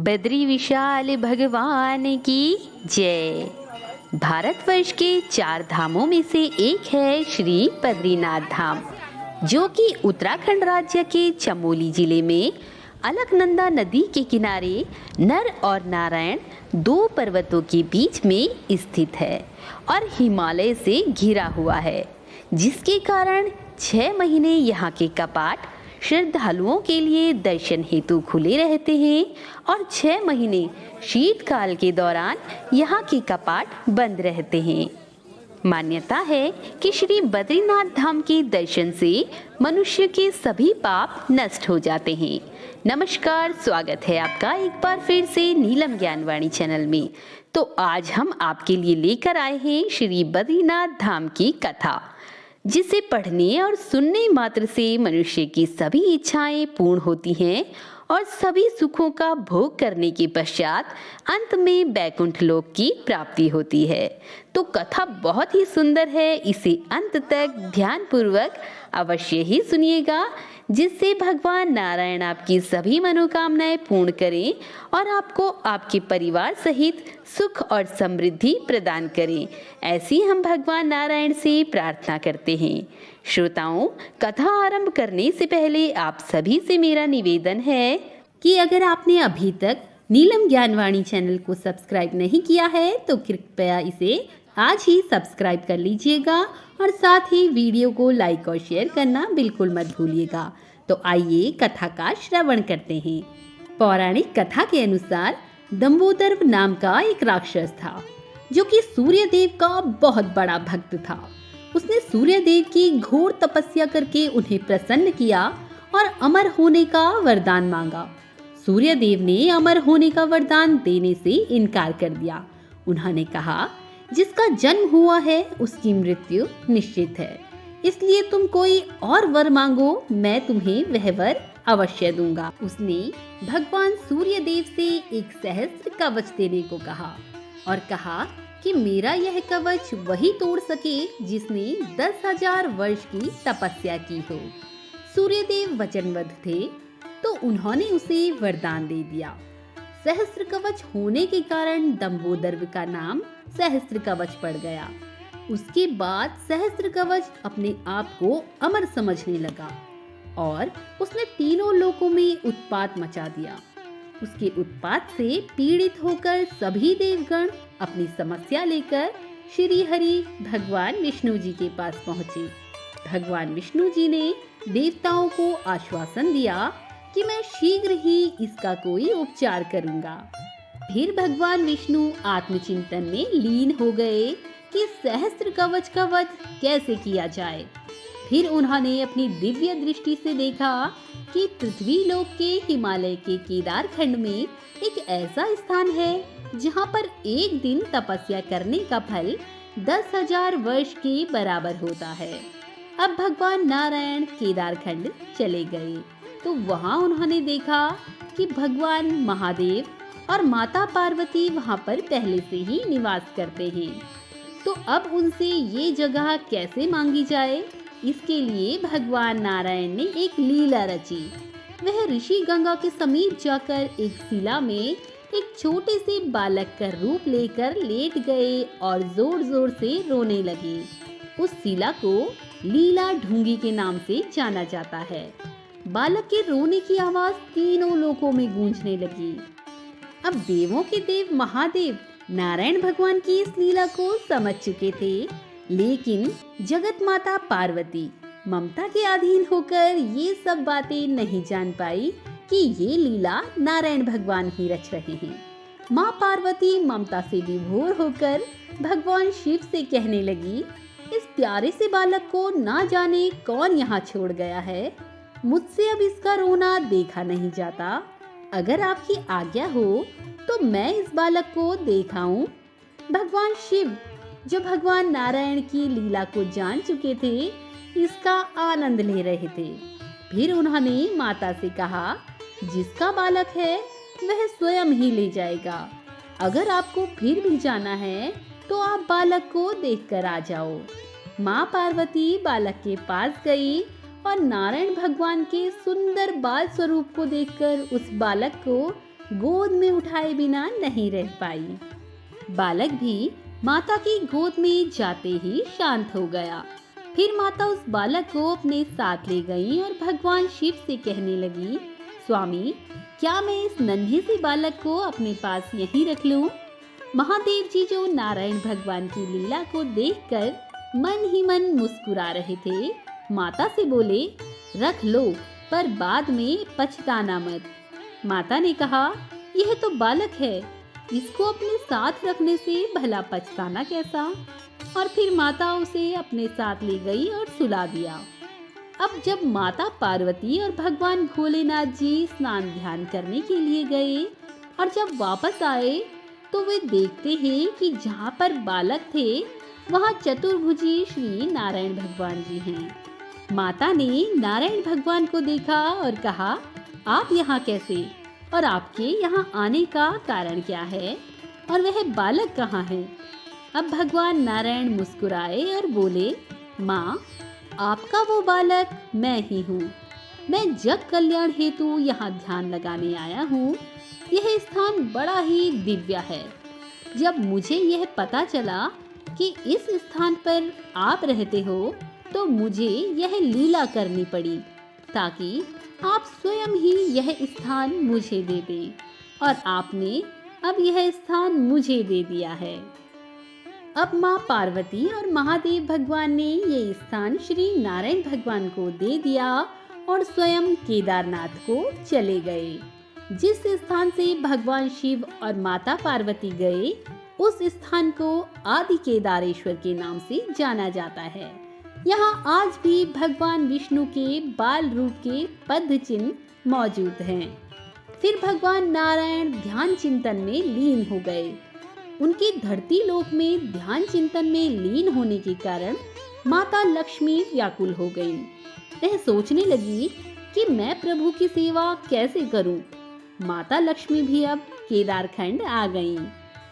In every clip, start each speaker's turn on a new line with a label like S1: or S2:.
S1: बद्री विशाल भगवान की जय। भारतवर्ष के 4 धामों में से एक है श्री बद्रीनाथ धाम, जो कि उत्तराखंड राज्य के चमोली जिले में अलकनंदा नदी के किनारे नर और नारायण 2 पर्वतों के बीच में स्थित है और हिमालय से घिरा हुआ है, जिसके कारण 6 महीने यहाँ के कपाट श्रद्धालुओं के लिए दर्शन हेतु खुले रहते हैं और 6 महीने शीतकाल के दौरान यहाँ के कपाट बंद रहते हैं। मान्यता है कि श्री बद्रीनाथ धाम के दर्शन से मनुष्य के सभी पाप नष्ट हो जाते हैं। नमस्कार, स्वागत है आपका एक बार फिर से नीलम ज्ञानवाणी चैनल में। तो आज हम आपके लिए लेकर आए हैं श्री बद्रीनाथ धाम की कथा, जिसे पढ़ने और सुनने मात्र से मनुष्य की सभी इच्छाएं पूर्ण होती हैं और सभी सुखों का भोग करने के पश्चात अंत में बैकुंठ लोक की प्राप्ति होती है। तो कथा बहुत ही सुंदर है, इसे अंत तक ध्यानपूर्वक अवश्य ही सुनिएगा, जिससे भगवान नारायण आपकी सभी मनोकामनाएं पूर्ण करें और आपको आपके परिवार सहित सुख और समृद्धि प्रदान करें। ऐसी हम भगवान नारायण से प्रार्थना करते हैं। श्रोताओं, कथा आरंभ करने से पहले आप सभी से मेरा निवेदन है कि अगर आपने अभी तक नीलम ज्ञानवाणी चैनल को सब्सक्राइब नहीं किया है तो कृपया इसे आज ही सब्सक्राइब कर लीजिएगा और साथ ही वीडियो को लाइक और शेयर करना बिल्कुल मत भूलिएगा। तो आइए कथा का श्रवण करते हैं। पौराणिक कथा के अनुसार दंबोदर नाम का एक राक्षस था, जो कि सूर्य देव का बहुत बड़ा भक्त था। उसने सूर्य देव की घोर तपस्या करके उन्हें प्रसन्न किया और अमर होने का वरदान मांगा। सूर्य देव ने अमर होने का वरदान देने से इनकार कर दिया। उन्होंने कहा, जिसका जन्म हुआ है उसकी मृत्यु निश्चित है, इसलिए तुम कोई और वर मांगो, मैं तुम्हें वह वर अवश्य दूंगा। उसने भगवान सूर्य देव से एक सहस्त्र कवच देने को कहा और कहा कि मेरा यह कवच वही तोड़ सके जिसने 10,000 वर्ष की तपस्या की हो। सूर्य देव वचनबद्ध थे, तो उन्होंने उसे वरदान दे दिया। सहस्त्र कवच होने के कारण दंबोदर का नाम सहस्त्र कवच पड़ गया। उसके बाद सहस्त्र कवच अपने आप को अमर समझने लगा और उसने तीनों लोकों में उत्पात मचा दिया। उसके उत्पात से पीड़ित होकर सभी देवगण अपनी समस्या लेकर श्री हरि भगवान विष्णु जी के पास पहुंचे। भगवान विष्णु जी ने देवताओं को आश्वासन दिया कि मैं शीघ्र ही इसका कोई उपचार करूंगा। फिर भगवान विष्णु आत्मचिंतन में लीन हो गए कि सहस्त्र कवच का वध कैसे किया जाए। फिर उन्होंने अपनी दिव्य दृष्टि से देखा कि पृथ्वी लोक के हिमालय के केदार खंड में एक ऐसा स्थान है जहाँ पर एक दिन तपस्या करने का फल 10,000 वर्ष के बराबर होता है। अब भगवान नारायण केदार खंड चले गए, तो वहाँ उन्होंने देखा कि भगवान महादेव और माता पार्वती वहाँ पर पहले से ही निवास करते हैं। तो अब उनसे ये जगह कैसे मांगी जाए, इसके लिए भगवान नारायण ने एक लीला रची। वह ऋषि गंगा के समीप जाकर एक शिला में एक छोटे से बालक का रूप लेकर लेट गए और जोर जोर से रोने लगे। उस शिला को लीला ढूंगी के नाम से जाना जाता है। बालक के रोने की आवाज तीनों लोकों में गूंजने लगी। अब देवों के देव महादेव नारायण भगवान की इस लीला को समझ चुके थे, लेकिन जगत माता पार्वती ममता के अधीन होकर ये सब बातें नहीं जान पाई कि ये लीला नारायण भगवान ही रच रहे हैं। माँ पार्वती ममता से विभोर होकर भगवान शिव से कहने लगी, इस प्यारे से बालक को ना जाने कौन यहाँ छोड़ गया है, मुझसे अब इसका रोना देखा नहीं जाता। अगर आपकी आज्ञा हो तो मैं इस बालक को देखाऊं। भगवान शिव, जो भगवान नारायण की लीला को जान चुके थे, इसका आनंद ले रहे थे। फिर उन्होंने माता से कहा, जिसका बालक है वह स्वयं ही ले जाएगा। अगर आपको फिर भी जाना है तो आप बालक को देखकर आ जाओ। माँ पार्वती बालक के पास गई और नारायण भगवान के सुंदर बाल स्वरूप को देखकर उस बालक को गोद में उठाए बिना नहीं रह पाई। बालक भी माता की गोद में जाते ही शांत हो गया। फिर माता उस बालक को अपने साथ ले गई और भगवान शिव से कहने लगी, स्वामी, क्या मैं इस नन्हे से बालक को अपने पास यहीं रख लूं? महादेव जी जो नारायण भगवान की लीला को देखकर मन ही मन मुस्कुरा रहे थे, माता से बोले, रख लो, पर बाद में पछताना मत। माता ने कहा, यह तो बालक है, इसको अपने साथ रखने से भला पछताना कैसा? और फिर माता उसे अपने साथ ले गई और सुला दिया। अब जब माता पार्वती और भगवान भोलेनाथ जी स्नान ध्यान करने के लिए गए और जब वापस आए तो वे देखते हैं कि जहाँ पर बालक थे वहाँ चतुर्भुजी श्री नारायण भगवान जी हैं। माता ने नारायण भगवान को देखा और कहा, आप यहाँ कैसे और आपके यहाँ आने का कारण क्या है और वह बालक कहाँ है? अब भगवान नारायण मुस्कुराए और बोले, माँ, आपका वो बालक मैं ही हूँ। मैं जग कल्याण हेतु यहाँ ध्यान लगाने आया हूँ। यह स्थान बड़ा ही दिव्य है। जब मुझे यह पता चला कि इस स्थान पर आप रहते हो तो मुझे यह लीला करनी पड़ी ताकि आप स्वयं ही यह स्थान मुझे दे दें और आपने अब यह स्थान मुझे दे दिया है। अब माँ पार्वती और महादेव भगवान ने ये स्थान श्री नारायण भगवान को दे दिया और स्वयं केदारनाथ को चले गए। जिस स्थान से भगवान शिव और माता पार्वती गए उस स्थान को आदि केदारेश्वर के नाम से जाना जाता है। यहाँ आज भी भगवान विष्णु के बाल रूप के पद्म चिन्ह मौजूद हैं। फिर भगवान नारायण ध्यान चिंतन में लीन हो गए। उनके धरती लोक में ध्यान चिंतन में लीन होने के कारण माता लक्ष्मी व्याकुल हो गई। वह सोचने लगी कि मैं प्रभु की सेवा कैसे करूं। माता लक्ष्मी भी अब केदारखंड आ गईं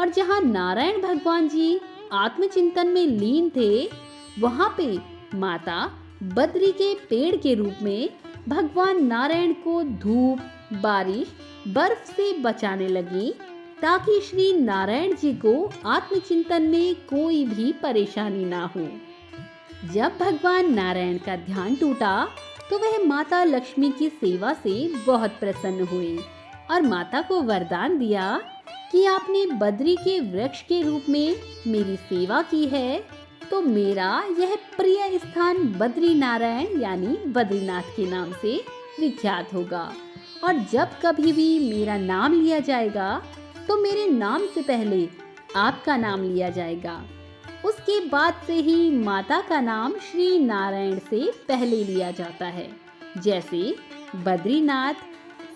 S1: और जहां नारायण भगवान जी आत्मचिंतन में लीन थे वहां पे माता बद्री के पेड़ के रूप में भगवान नारायण को धूप, बारिश, बर्फ से बचाने लगी ताकि श्री नारायण जी को आत्मचिंतन में कोई भी परेशानी ना हो। जब भगवान नारायण का ध्यान टूटा तो वह माता लक्ष्मी की सेवा से बहुत प्रसन्न हुए और माता को वरदान दिया कि आपने बद्री के वृक्ष के रूप में मेरी सेवा की है तो मेरा यह प्रिय स्थान बद्री नारायण यानी बद्रीनाथ के नाम से विख्यात होगा और जब कभी भी मेरा नाम लिया जाएगा तो मेरे नाम से पहले आपका नाम लिया जाएगा। उसके बाद से ही माता का नाम श्री नारायण से पहले लिया जाता है, जैसे बद्रीनाथ,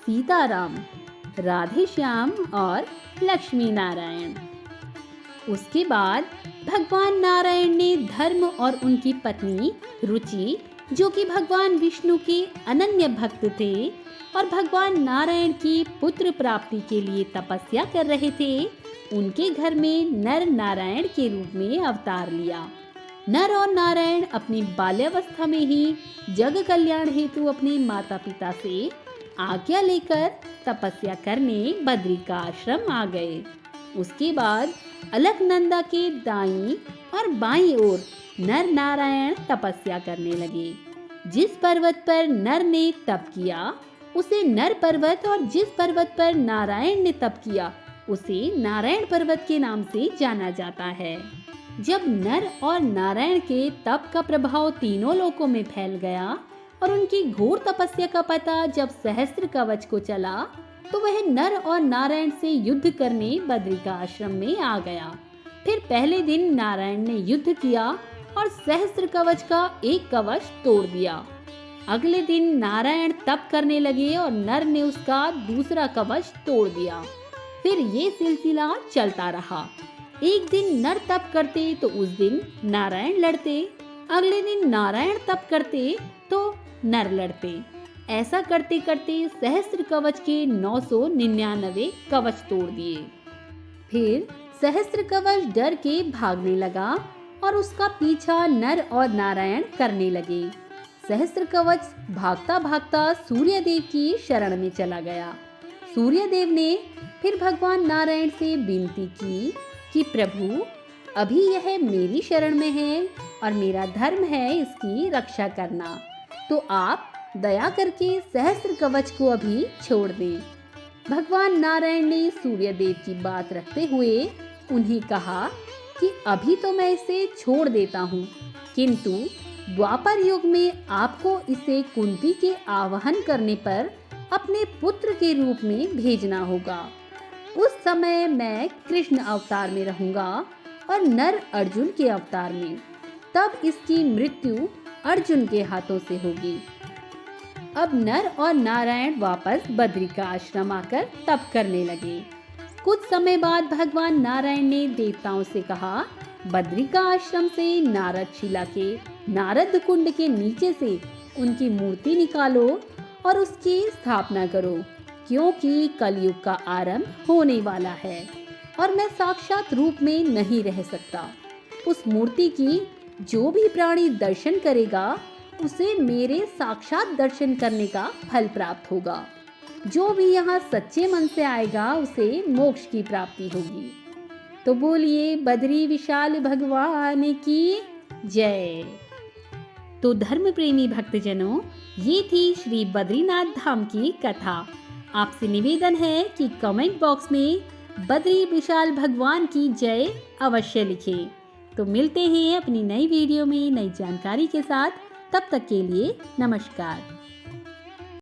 S1: सीताराम, राधे श्याम और लक्ष्मी नारायण। उसके बाद भगवान नारायण ने धर्म और उनकी पत्नी रुचि, जो कि भगवान विष्णु के अनन्य भक्त थे और भगवान नारायण की पुत्र प्राप्ति के लिए तपस्या कर रहे थे, उनके घर में नर नारायण के रूप में अवतार लिया। नर और नारायण अपनी बाल्यावस्था में ही जग कल्याण हेतु अपने माता पिता से आज्ञा लेकर तपस्या करने बद्री का आश्रम आ गए। उसके बाद अलकनंदा के दाईं और बाईं ओर नर नारायण तपस्या करने लगे। जिस पर्वत पर नर ने तप किया उसे नर पर्वत और जिस पर्वत पर नारायण ने तप किया उसे नारायण पर्वत के नाम से जाना जाता है। जब नर और नारायण के तप का प्रभाव तीनों लोकों में फैल गया और उनकी घोर तपस्या का पता जब सहस्त्र कवच को चला तो वह नर और नारायण से युद्ध करने बद्री का आश्रम में आ गया। फिर पहले दिन नारायण ने युद्ध किया और सहस्त्र कवच का एक कवच तोड़ दिया। अगले दिन नारायण तप करने लगे और नर ने उसका दूसरा कवच तोड़ दिया। फिर ये सिलसिला चलता रहा। एक दिन नर तप करते तो उस दिन नारायण लड़ते, अगले दिन नारायण तप करते तो नर लड़ते। ऐसा करते करते सहस्त्र कवच के 999 कवच तोड़ दिए। फिर सहस्त्र कवच डर के भागने लगा और उसका पीछा नर और नारायण करने लगे। सहस्त्र कवच भागता भागता सूर्य देव की शरण में चला गया। सूर्यदेव ने फिर भगवान नारायण से विनती की कि प्रभु, अभी यह मेरी शरण में है और मेरा धर्म है इसकी रक्षा करना, तो आप दया करके सहस्त्र कवच को अभी छोड़ दें। भगवान नारायण ने सूर्यदेव की बात रखते हुए उन्हें कहा कि अभी तो मैं इसे छोड़ देता हूँ, किंतु द्वापर युग में आपको इसे कुंती के आवाहन करने पर अपने पुत्र के रूप में भेजना होगा। उस समय मैं कृष्ण अवतार में रहूंगा और नर अर्जुन के अवतार में। तब इसकी मृत्यु अर्जुन के हाथों से होगी। अब नर और नारायण वापस बद्री का आश्रम आकर तप करने लगे। कुछ समय बाद भगवान नारायण ने देवताओं से कहा, बद्री का आश्रम से नारद शिला के नारद कुंड के नीचे से उनकी मूर्ति निकालो और उसकी स्थापना करो, क्योंकि कलयुग का आरंभ होने वाला है और मैं साक्षात रूप में नहीं रह सकता। उस मूर्ति की जो भी प्राणी दर्शन करेगा उसे मेरे साक्षात दर्शन करने का फल प्राप्त होगा। जो भी यहाँ सच्चे मन से आएगा उसे मोक्ष की प्राप्ति होगी। तो बोलिए बद्री विशाल भगवान की जय। तो धर्म प्रेमी भक्तजनों, ये थी श्री बद्रीनाथ धाम की कथा। आपसे निवेदन है कि कमेंट बॉक्स में बद्री विशाल भगवान की जय अवश्य लिखें। तो मिलते हैं अपनी नई वीडियो में नई जानकारी के साथ। तब तक के लिए नमस्कार।